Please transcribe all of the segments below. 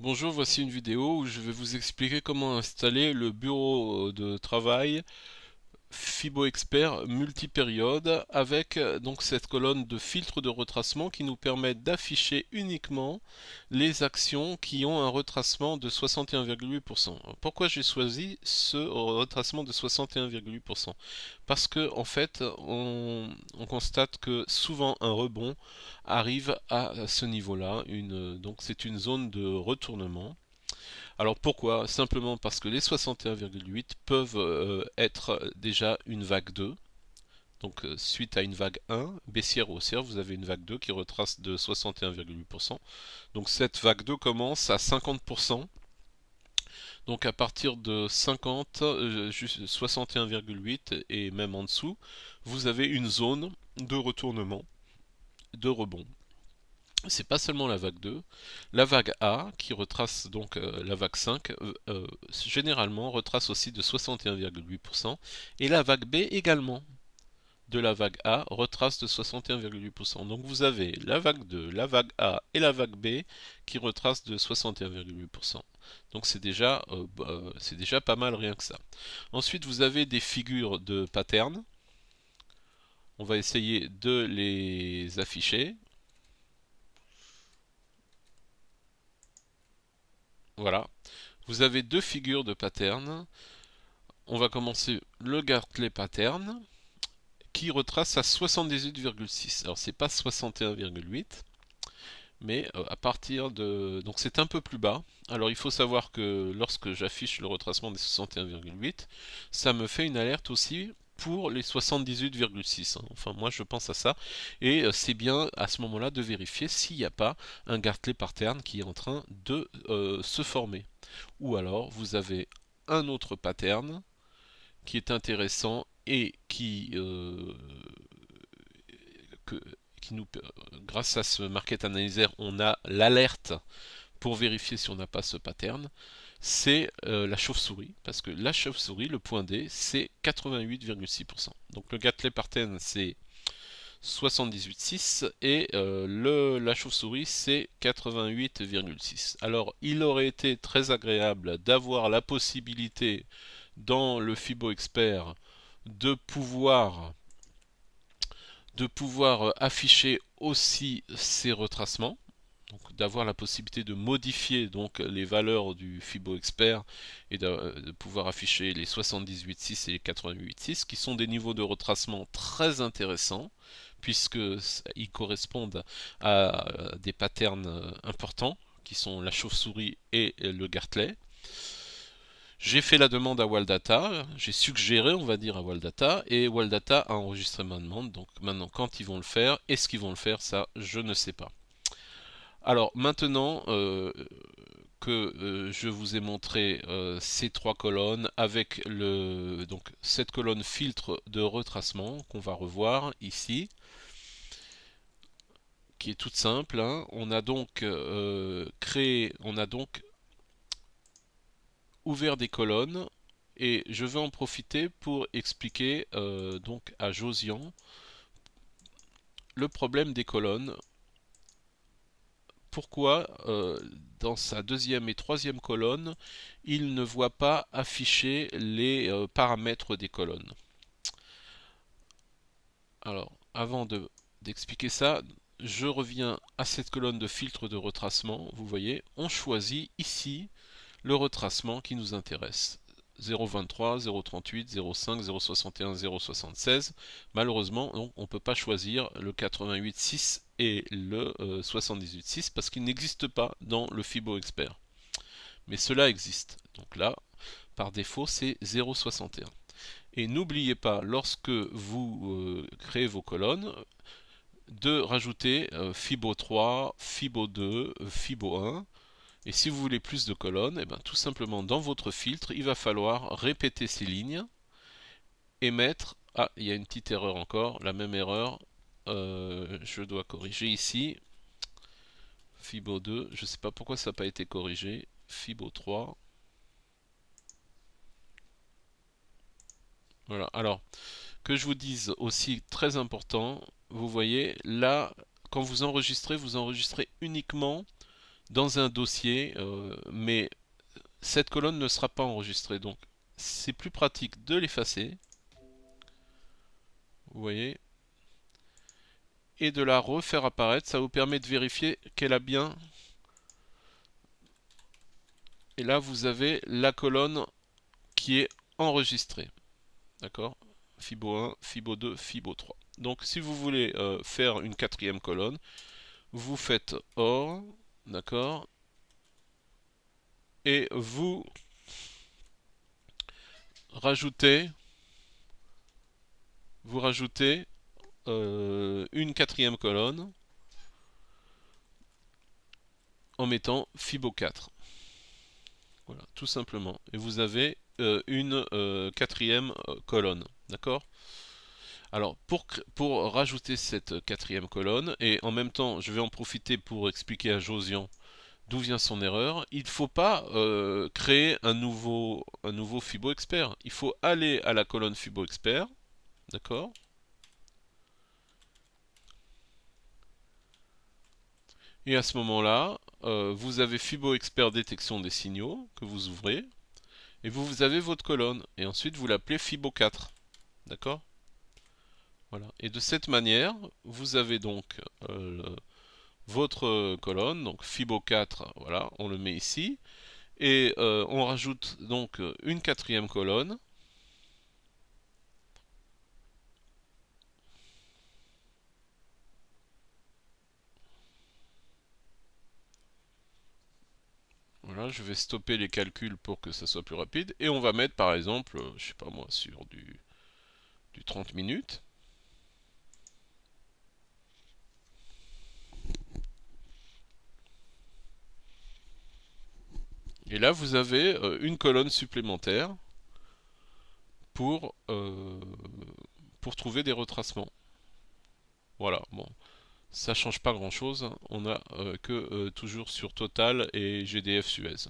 Bonjour, voici une vidéo où je vais vous expliquer comment installer le bureau de travail Fibo Expert multipériode avec donc cette colonne de filtre de retracement qui nous permet d'afficher uniquement les actions qui ont un retracement de 61,8%. Pourquoi j'ai choisi ce retracement de 61,8%? Parce que en fait, on constate que souvent un rebond arrive à ce niveau-là, donc c'est une zone de retournement. Alors pourquoi? Simplement parce que les 61,8 peuvent être déjà une vague 2. Donc suite à une vague 1, baissière ou haussière, vous avez une vague 2 qui retrace de 61,8%. Donc cette vague 2 commence à 50%. Donc à partir de 50, 61,8 et même en dessous, vous avez une zone de retournement, de rebond. C'est pas seulement la vague 2, la vague A qui retrace donc la vague 5, généralement retrace aussi de 61,8%, et la vague B également de la vague A retrace de 61,8%. Donc vous avez la vague 2, la vague A et la vague B qui retracent de 61,8%. Donc c'est déjà pas mal rien que ça. Ensuite vous avez des figures de pattern. On va essayer de les afficher. Voilà. Vous avez deux figures de pattern. On va commencer le Gartley pattern qui retrace à 78,6. Alors c'est pas 61,8, mais à partir de... Donc c'est un peu plus bas. Alors il faut savoir que lorsque j'affiche le retracement des 61,8, ça me fait une alerte aussi pour les 78,6. Enfin moi je pense à ça. Et c'est bien à ce moment-là de vérifier s'il n'y a pas un Gartley pattern qui est en train de se former. Ou alors vous avez un autre pattern qui est intéressant et que, qui nous, grâce à ce market analyzer, on a l'alerte pour vérifier si on n'a pas ce pattern. C'est la chauve-souris, parce que la chauve-souris, le point D, c'est 88,6%. Donc le Gatley pattern, c'est 78,6 et la chauve-souris c'est 88,6. Alors il aurait été très agréable d'avoir la possibilité dans le Fibo Expert de pouvoir afficher aussi ces retracements, donc d'avoir la possibilité de modifier donc les valeurs du Fibo Expert et de pouvoir afficher les 78,6 et les 88,6 qui sont des niveaux de retracement très intéressants puisqu'ils correspondent à des patterns importants qui sont la chauve-souris et le Gartley. J'ai fait la demande à Waldata, j'ai suggéré, on va dire, à Waldata, et Waldata a enregistré ma demande. Donc maintenant, quand ils vont le faire, est-ce qu'ils vont le faire, ça, je ne sais pas. Alors maintenant que je vous ai montré ces trois colonnes avec donc cette colonne filtre de retracement qu'on va revoir ici, qui est toute simple, hein. On a donc on a donc ouvert des colonnes et je vais en profiter pour expliquer donc à Josian le problème des colonnes. Pourquoi dans sa deuxième et troisième colonne, il ne voit pas afficher les paramètres des colonnes. Alors, d'expliquer ça, je reviens à cette colonne de filtre de retracement. Vous voyez, on choisit ici le retracement qui nous intéresse. 0,23, 0,38, 0,5, 0,61, 0,76. Malheureusement, on ne peut pas choisir le 88,6 et le 78,6 parce qu'ils n'existent pas dans le Fibo Expert. Mais cela existe. Donc là, par défaut, c'est 0,61. Et n'oubliez pas, lorsque vous créez vos colonnes, de rajouter Fibo 3, Fibo 2, Fibo 1. Et si vous voulez plus de colonnes, et bien, tout simplement dans votre filtre, il va falloir répéter ces lignes et mettre... Ah, il y a une petite erreur encore, la même erreur. Je dois corriger ici. Fibo 2, je ne sais pas pourquoi ça n'a pas été corrigé. Fibo 3. Voilà, alors, que je vous dise aussi très important, vous voyez, là, quand vous enregistrez uniquement dans un dossier, mais cette colonne ne sera pas enregistrée. Donc c'est plus pratique de l'effacer, vous voyez, et de la refaire apparaître. Ça vous permet de vérifier qu'elle a bien. Et là, vous avez la colonne qui est enregistrée. D'accord? Fibo 1, Fibo 2, Fibo 3. Donc si vous voulez faire une quatrième colonne, vous faites OR, d'accord? Et vous rajoutez, une quatrième colonne en mettant Fibo 4. Voilà, tout simplement. Et vous avez une quatrième colonne, d'accord? Alors, pour rajouter cette quatrième colonne, et en même temps, je vais en profiter pour expliquer à Josian d'où vient son erreur, il ne faut pas créer un nouveau Fibo Expert. Il faut aller à la colonne Fibo Expert, d'accord? Et à ce moment-là, vous avez Fibo Expert détection des signaux que vous ouvrez, et vous avez votre colonne, et ensuite vous l'appelez Fibo 4, d'accord? Voilà. Et de cette manière, vous avez donc votre colonne, donc Fibo 4, voilà, on le met ici, et on rajoute donc une quatrième colonne. Voilà, je vais stopper les calculs pour que ça soit plus rapide, et on va mettre par exemple, je sais pas moi, sur du 30 minutes. Et là, vous avez une colonne supplémentaire pour, euh, pour trouver des retracements. Voilà, bon, ça change pas grand-chose, hein. On a que toujours sur Total et GDF Suez.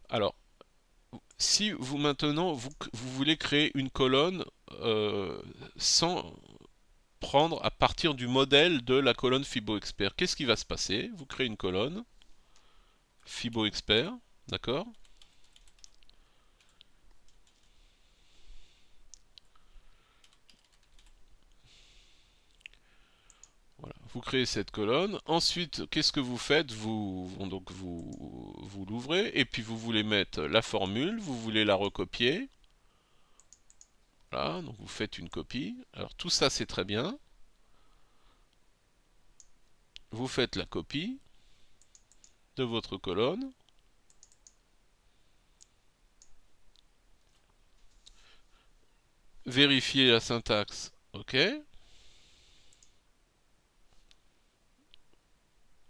Alors, si vous maintenant vous voulez créer une colonne sans prendre à partir du modèle de la colonne Fibo Expert, qu'est-ce qui va se passer? Vous créez une colonne Fibo Expert, d'accord? Voilà, vous créez cette colonne. Ensuite, qu'est-ce que vous faites? Vous l'ouvrez et puis vous voulez mettre la formule, vous voulez la recopier. Voilà, donc vous faites une copie. Alors tout ça c'est très bien. Vous faites la copie de votre colonne. Vérifiez la syntaxe. OK.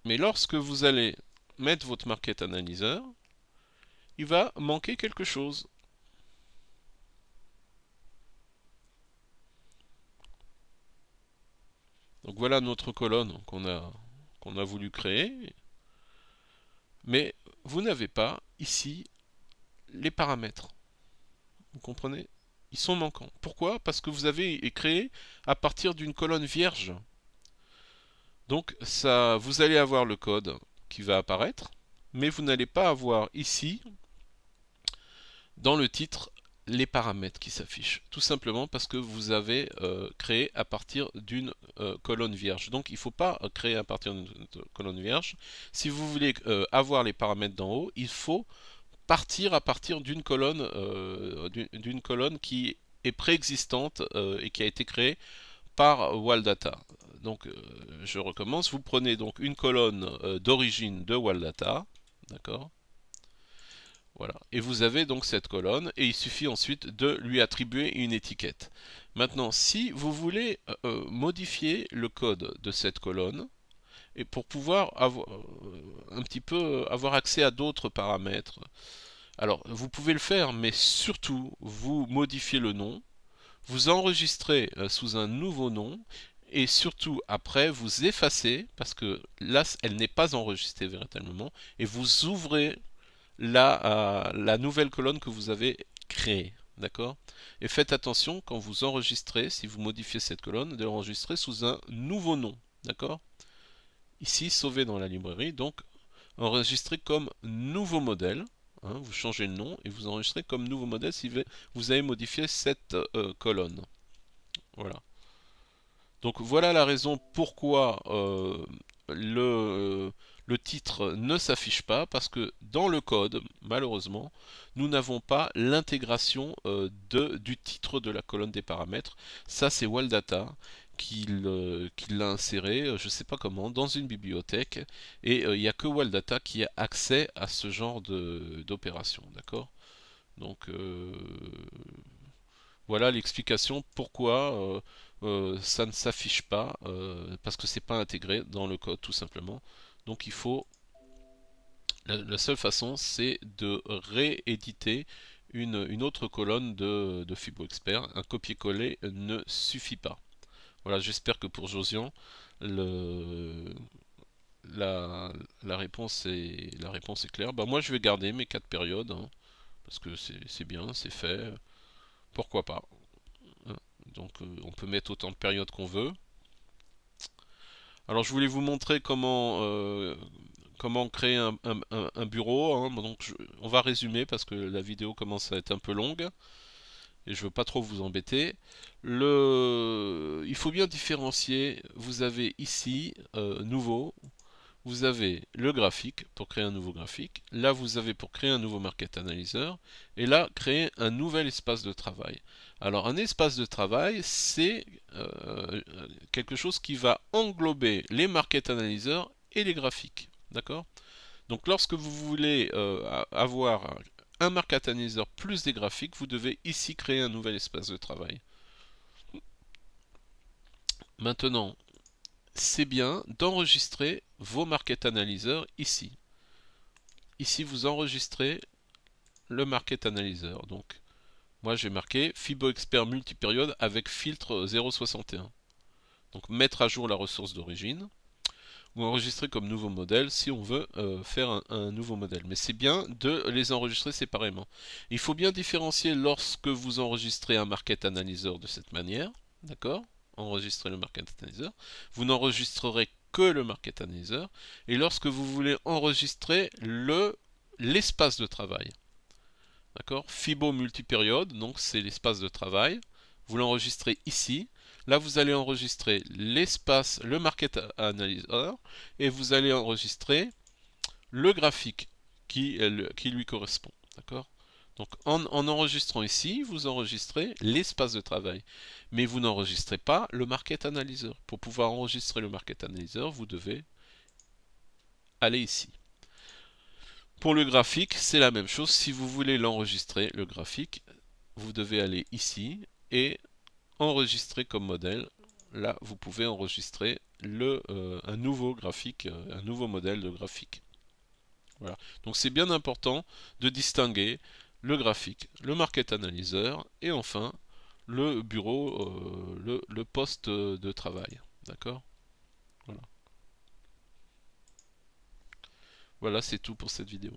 Mais lorsque vous allez mettre votre market analyzer, il va manquer quelque chose. Donc voilà notre colonne qu'on a voulu créer. Mais vous n'avez pas ici les paramètres. Vous comprenez? Ils sont manquants. Pourquoi? Parce que vous avez créé à partir d'une colonne vierge. Donc ça, vous allez avoir le code qui va apparaître, mais vous n'allez pas avoir ici, dans le titre, les paramètres qui s'affichent. Tout simplement parce que vous avez créé à partir d'une colonne vierge. Donc il ne faut pas créer à partir d'une colonne vierge. Si vous voulez avoir les paramètres d'en haut, il faut partir à partir d'une colonne qui est préexistante et qui a été créée par Waldata. Donc je recommence, vous prenez donc une colonne d'origine de Waldata, d'accord? Voilà. Et vous avez donc cette colonne et il suffit ensuite de lui attribuer une étiquette. Maintenant, si vous voulez modifier le code de cette colonne, et pour pouvoir avoir, un petit peu avoir accès à d'autres paramètres, alors vous pouvez le faire, mais surtout vous modifiez le nom, vous enregistrez sous un nouveau nom, et surtout après vous effacez, parce que là elle n'est pas enregistrée véritablement, et vous ouvrez la nouvelle colonne que vous avez créée. D'accord? Et faites attention quand vous enregistrez, si vous modifiez cette colonne, de l'enregistrer sous un nouveau nom. D'accord? Ici, sauvé dans la librairie, donc enregistrer comme nouveau modèle. Hein, vous changez le nom et vous enregistrez comme nouveau modèle si vous avez modifié cette colonne. Voilà. Donc voilà la raison pourquoi le titre ne s'affiche pas, parce que dans le code, malheureusement, nous n'avons pas l'intégration du titre de la colonne des paramètres. Ça, c'est Waldata qui l'a inséré, je ne sais pas comment, dans une bibliothèque, et il n'y a que Waldata qui a accès à ce genre d'opération, d'accord? Donc voilà l'explication pourquoi ça ne s'affiche pas, parce que c'est pas intégré dans le code tout simplement. Donc il faut, la seule façon c'est de rééditer une autre colonne de Fibo Expert. Un copier-coller ne suffit pas. Voilà, j'espère que pour Josian, le, la réponse est claire. Bah, moi je vais garder mes 4 périodes, hein, parce que c'est bien, c'est fait. Pourquoi pas? Hein. Donc on peut mettre autant de périodes qu'on veut. Alors je voulais vous montrer comment créer un bureau. Hein. Donc on va résumer parce que la vidéo commence à être un peu longue et je veux pas trop vous embêter. Il faut bien différencier. Vous avez ici nouveau. Vous avez le graphique pour créer un nouveau graphique. Là, vous avez pour créer un nouveau market analyzer. Et là, créer un nouvel espace de travail. Alors, un espace de travail, c'est quelque chose qui va englober les market analyzers et les graphiques. D'accord? Donc, lorsque vous voulez avoir un market analyzer plus des graphiques, vous devez ici créer un nouvel espace de travail. Maintenant, c'est bien d'enregistrer vos market analyzers ici. Ici, vous enregistrez le market analyzer. Donc, moi, j'ai marqué Fibo Expert multipériode avec filtre 0,61. Donc, mettre à jour la ressource d'origine ou enregistrer comme nouveau modèle si on veut faire un nouveau modèle. Mais c'est bien de les enregistrer séparément. Il faut bien différencier lorsque vous enregistrez un market analyzer de cette manière. D'accord? Enregistrer le market analyzer. Vous n'enregistrerez que le market analyzer. Et lorsque vous voulez enregistrer l'espace de travail. D'accord? Fibo multipériode, donc c'est l'espace de travail. Vous l'enregistrez ici. Là, vous allez enregistrer l'espace, le market analyzer, et vous allez enregistrer le graphique qui lui correspond. D'accord? Donc, en enregistrant ici, vous enregistrez l'espace de travail. Mais vous n'enregistrez pas le market analyzer. Pour pouvoir enregistrer le market analyzer, vous devez aller ici. Pour le graphique, c'est la même chose. Si vous voulez l'enregistrer, le graphique, vous devez aller ici et enregistrer comme modèle. Là, vous pouvez enregistrer un nouveau graphique, un nouveau modèle de graphique. Voilà. Donc c'est bien important de distinguer le graphique, le market analyzer et enfin le bureau, le poste de travail. D'accord? Voilà. Voilà, c'est tout pour cette vidéo.